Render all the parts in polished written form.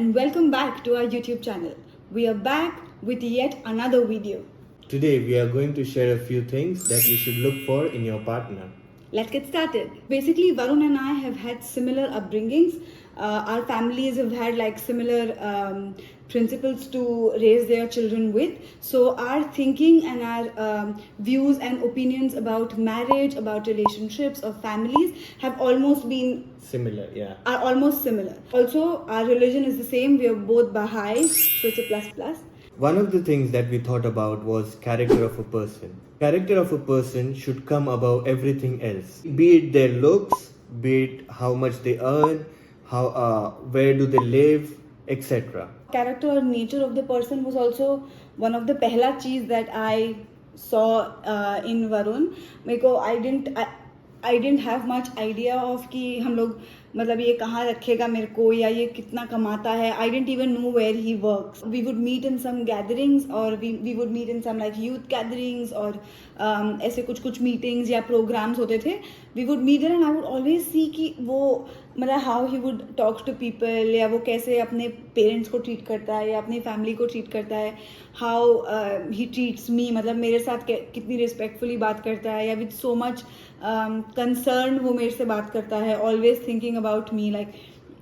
and welcome back to our YouTube channel. We are back with yet another video. Today we are going to share a few things that you should look for in your partner. Let's get started. Basically, Varun and I have had similar upbringings. Our families have had like similar principles to raise their children with. So our thinking and our views and opinions about marriage, about relationships or families have almost been Similar, yeah. are almost similar. Also, our religion is the same. We are both Baha'is, so it's a plus plus. One of the things that we thought about was character of a person. Character of a person should come above everything else. Be it their looks, be it how much they earn, where do they live, etc. Character or nature of the person was also one of the पहला चीज that I saw in Varun. मेरे को I didn't have much idea of कि हम लोग मतलब ये कहाँ रखेगा मेरे को या ये कितना कमाता है. I didn't even know where he works. We would meet in some gatherings or we would meet in some like youth gatherings or ऐसे कुछ meetings या programs होते थे. We would meet there and I would always see कि वो मतलब how he would talk to people या वो कैसे अपने parents को treat करता है या अपनी family को treat करता है. How he treats me मतलब मेरे साथ कितनी respectfully बात करता है या with so much concern वो मेरे से बात करता है. Always thinking about me. Like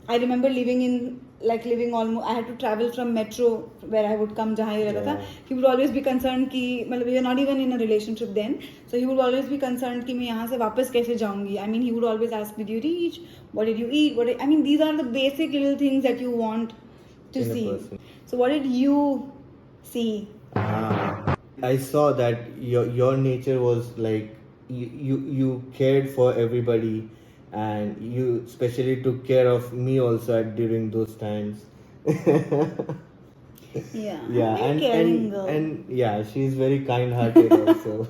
I remember living almost I had to travel from metro where I would come जहाँ ये रहता था. He would always be concerned कि मतलब we were not even in a relationship then, so he would always be concerned कि मैं यहाँ से वापस कैसे जाऊँगी. I mean he would always ask, did you reach? What did you eat? I mean these are the basic little things that you want to In a see. person. So what did you see? I saw that your nature was like you cared for everybody and you especially took care of me also during those times. Yeah, Yeah, I'm a caring girl. and yeah, she's very kind-hearted also.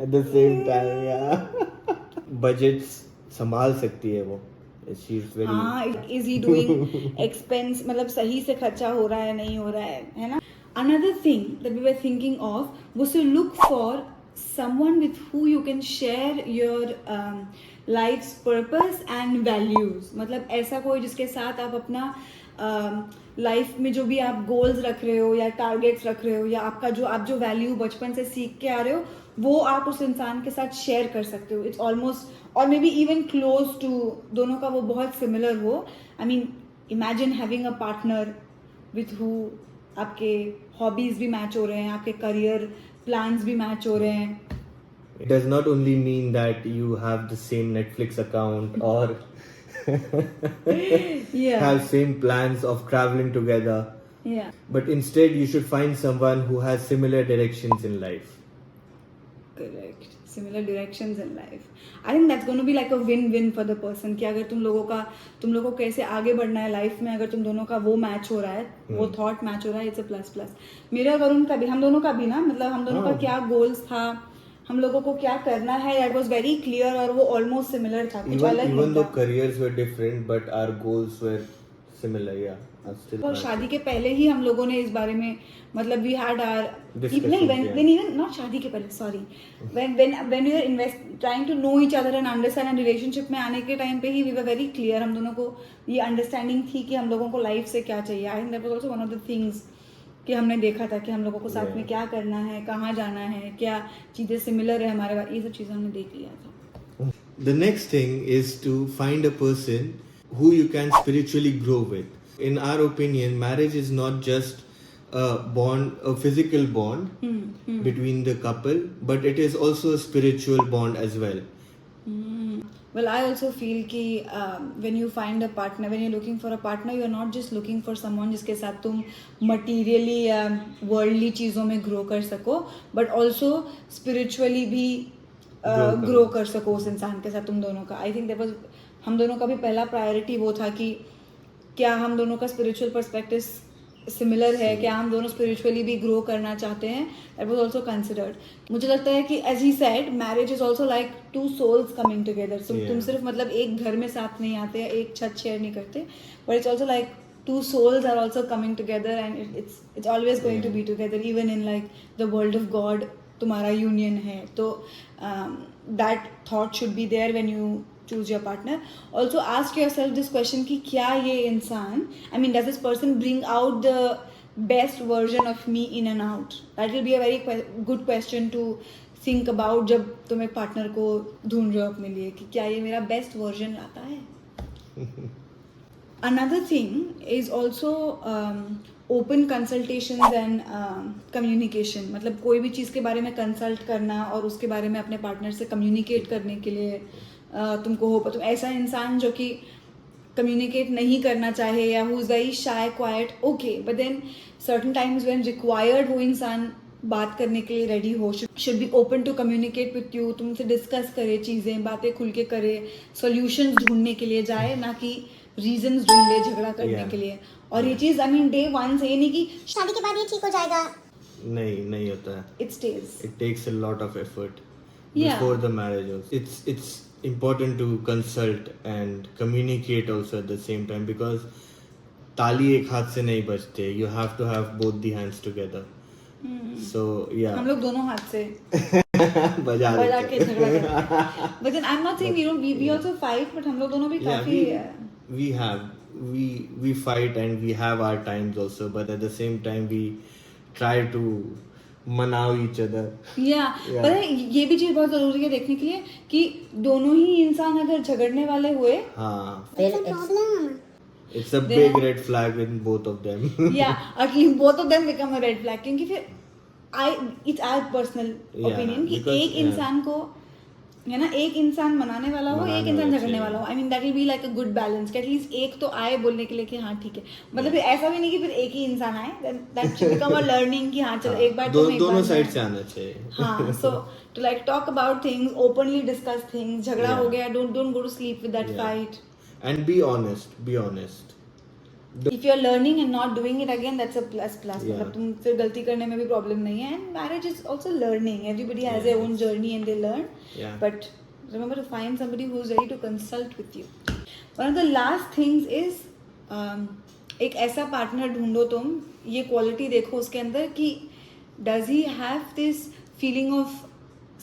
At the same time, yeah. Budgets संभाल सकती है वो. She's very. हाँ, is he doing expense मतलब सही से खर्चा हो रहा है नहीं हो रहा है ना. Another thing that we were thinking of was to look for someone with who you can share your life's purpose and values. मतलब ऐसा कोई जिसके साथ आप अपना लाइफ में जो भी आप गोल्स रख रहे हो या टारगेट्स रख रहे हो या आपका जो आप जो वैल्यू बचपन से सीख के आ रहे हो वो आप उस इंसान के साथ शेयर कर सकते हो. इट्स ऑलमोस्ट और may be even close to दोनों का वो बहुत सिमिलर हो. I mean imagine having a partner with who आपके हॉबीज भी मैच हो रहे हैं, आपके करियर प्लान्स भी मैच हो रहे हैं. It does not only mean that you have the same Netflix account or Yeah. have same plans of traveling together, Yeah. but instead you should find someone who has similar directions in life. Correct. Similar directions in life. I think that's going to be like a win-win for the person कि अगर तुम लोगों को कैसे आगे बढ़ना है life में, अगर तुम दोनों का वो मैच हो रहा है, वो थॉट मैच हो रहा है, इट्स अ प्लस प्लस. मेरा और वरुण का भी हम दोनों का भी ना मतलब हम दोनों का क्या गोल्स था, हम लोगों को क्या करना है, that was very clear और वो almost similar था. कुछ अलग नहीं Even though था. careers were different, but our goals were similar. Yeah, are still. और शादी के पहले ही हम लोगों ने इस बारे में मतलब we had our Discussions, नहीं yeah. when even not शादी के पहले sorry when we were trying to know each other and understand and relationship में आने के टाइम पे ही we were very clear. हम दोनों को ये understanding थी कि हम लोगों को लाइफ से क्या चाहिए. I think that was also one of the things कि हमने देखा था कि हम लोगों को साथ में क्या करना है, कहाँ जाना है, क्या चीज़ें सिमिलर है हमारे बारे, ये सब चीज़ें हमने देख लिया था. The next thing is to find a person who you can spiritually grow with. In our opinion, marriage is not just a physical bond between the couple, but it is also a spiritual bond as well. Well, I also feel कि when you find a partner, when you're looking for a partner, you are not just looking for someone जिसके साथ तुम materially या worldly चीज़ों में grow कर सको, but also spiritually भी grow कर सको उस इंसान के साथ तुम दोनों का. I think that was हम दोनों का भी पहला priority वो था कि क्या हम दोनों का spiritual perspective सिमिलर है, क्या हम दोनों स्पिरिचुअली भी ग्रो करना चाहते हैं. That was also considered. मुझे लगता है कि as he said marriage is also like two souls coming together. तुम सिर्फ मतलब एक घर में साथ नहीं आते, एक छत शेयर नहीं करते, but it's also like two souls are also coming together and it's always going to be together even in like the world of God. तुम्हारा union है तो that thought should be there when you choose your partner. Also ask yourself this question कि क्या ये इंसान, I mean, does this person bring out the best version of me in and out? That will be a very good question to think about जब तुम एक partner को ढूंढ रहे हो अपने लिए कि क्या ये मेरा बेस्ट वर्जन लाता है. Another thing is also open consultations and communication. मतलब कोई भी चीज़ के बारे में कंसल्ट करना और उसके बारे में अपने पार्टनर से कम्युनिकेट करने के लिए तुमको हो, तुम ऐसा इंसान जो कि कम्युनिकेट नहीं करना चाहे या who is very shy quiet, okay, but then certain times when required वो इंसान बात करने के लिए रेडी हो, should be open to communicate with you, तुमसे डिस्कस करे चीज़ें, बातें खुल के करे, सॉल्यूशंस ढूंढने के लिए जाए, ना कि रीजंस ढूंढे झगड़ा करने के लिए. और ये चीज़ आई मीन डे वन से ये नहीं कि शादी के बाद ये ठीक हो जाएगा. नहीं होता है. It stage. It takes a lot of effort Yeah. before the marriage also. It's important to consult and communicate also at the same time, because ताली एक हाथ से नहीं बजते. You have to have both the hands together. So yeah. हम लोग दोनों हाथ से बजा के झगड़ा करते हैं. But then I'm not saying we also fight, but हम लोग दोनों भी काफी we fight and we have our times also, but at the same time we try to मनाओ each other. पर ये भी चीज बहुत जरूरी है देखने के लिए कि दोनों ही इंसान अगर झगड़ने वाले हुए, हाँ, problem. it's a big red flag in both of them. both of them become a red flag. क्योंकि फिर it's our personal opinion कि एक इंसान को है ना, एक इंसान मनाने वाला हो, एक इंसान झगड़ने वाला हो. I mean that will be like a good balance कि एटलीस्ट एक तो आए बोलने के लिए कि हाँ ठीक है. मतलब ऐसा भी नहीं कि फिर एक ही इंसान आए, that should become a learning कि हाँ चलो एक बार दोनों साइड से आना चाहिए. हाँ, so to like talk about things, openly discuss things. झगड़ा हो गया, don't go to sleep with that fight. And be honest. If you're learning and not doing it again, that's a plus. Yeah. मतलब तुम फिर गलती करने में भी प्रॉब्लम नहीं है. And marriage is also learning. Everybody has their own journey and they learn. Yeah. But remember to find somebody who's ready to consult with you. One of the last things is एक ऐसा partner ढूंढो तुम, ये quality देखो उसके अंदर कि does he have this feeling of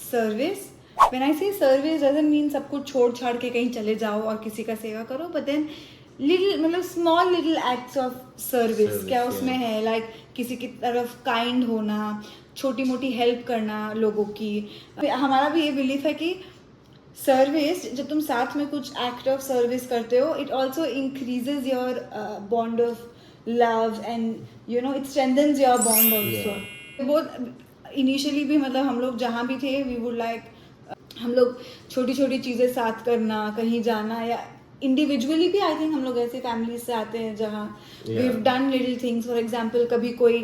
service. When I say service doesn't mean सब कुछ छोड़ छाड़ के कहीं चले जाओ और किसी का सेवा करो, but then little मतलब small little acts of service क्या उसमें है, like किसी की तरफ kind होना, छोटी मोटी हेल्प करना लोगों की. हमारा भी ये बिलीफ है कि सर्विस, जब तुम साथ में कुछ एक्ट ऑफ सर्विस करते हो, it also increases your bond of love and you know it strengthens your bond also. बहुत इनिशियली भी मतलब हम लोग जहाँ भी थे, वी वुड लाइक हम लोग छोटी छोटी चीज़ें साथ करना, कहीं जाना, या इंडिविजुअली भी. आई थिंक हम लोग ऐसे फैमिली से आते हैं जहाँ we have done little things. For example कभी कोई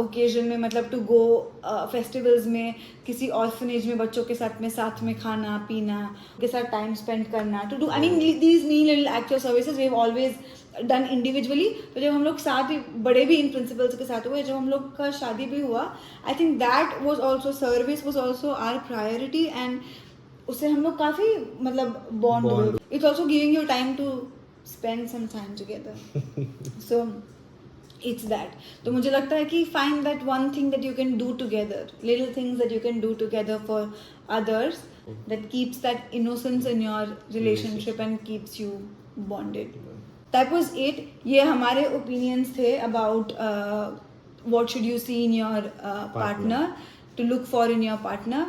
ओकेजन में मतलब टू गो फेस्टिवल्स में किसी ऑर्फनेज में बच्चों के साथ में खाना पीना, उनके साथ टाइम स्पेंड करना, to do I mean these नी little acts of services we have always done individually. तो जब हम लोग साथ ही बड़े भी इन प्रिंसिपल्स के साथ हुए, जब हम लोग का शादी भी हुआ, I think that was also service was also our priority and उससे हम लोग काफी मतलब बॉन्ड हुए. It's also giving you time to spend some time together. So it's that. तो मुझे लगता है कि find that one thing that you can do together, little things that you can do together for others, that keeps that innocence in your relationship and keeps you bonded. That was it. ये हमारे opinions थे about what should you see in your partner, to look for in your partner.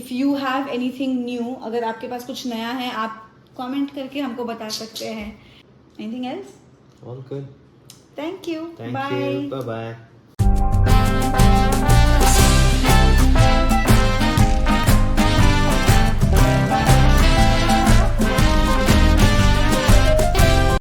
If you have anything new, अगर आपके पास कुछ नया है, आप comment करके हमको बता सकते हैं. Anything else? All good. Thank you. Thank Bye. you. Bye bye.